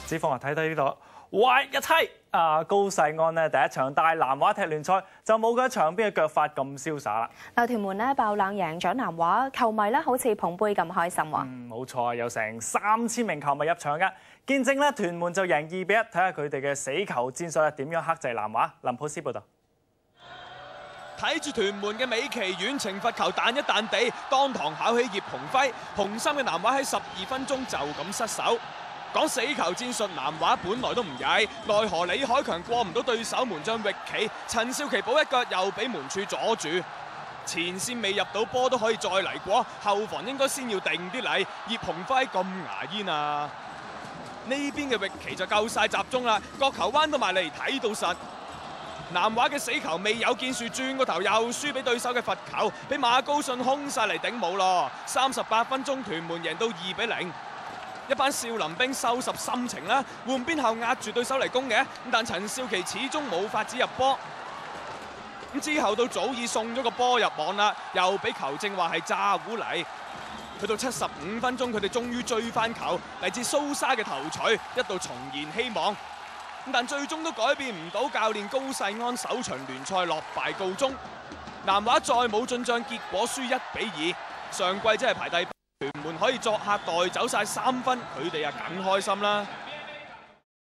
子鳳啊，睇睇呢度，哇一妻啊，高世安呢第一場帶南華踢聯賽就冇佢場邊嘅腳法咁瀟灑啦。嗱，屯門呢爆冷贏咗南華，球迷咧好似捧杯咁開心喎。冇錯，有成3000名球迷入場㗎，見證咧屯門就贏2-1，睇下佢哋嘅死球戰術點樣克制南華。林普斯報導。睇住屯門嘅美其遠懲罰球彈一彈地，當堂考起葉鴻輝，紅衫嘅南華喺12分鐘就咁失手。講死球戰術，南華本來都唔曳，奈何李海強過唔到對手門將域企，陳少琪補一腳又俾門柱阻住，前線未入到波都可以再嚟過，後防應該先要定啲嚟。葉鴻輝咁牙煙啊！呢邊嘅域企就夠晒集中啦，角球彎到埋嚟睇到實。南華嘅死球未有建樹，轉個頭又輸俾對手嘅罰球，俾馬高信空晒嚟頂冇咯。38分鐘，屯門贏到2-0。一班少林兵收拾心情啦，換邊後壓住對手嚟攻嘅，但陳少琪始終冇法子入波。咁之後到早已送咗個波入網啦，又俾球證話係詐糊嚟。去到75分鐘，佢哋終於追翻球，嚟自蘇沙嘅頭槌，一度重燃希望。但最終都改變唔到教練高世安首場聯賽落敗告終。南華再冇進帳，結果輸1-2。上季真係排第8，屯門可以作客帶走晒3分，佢哋啊梗開心啦。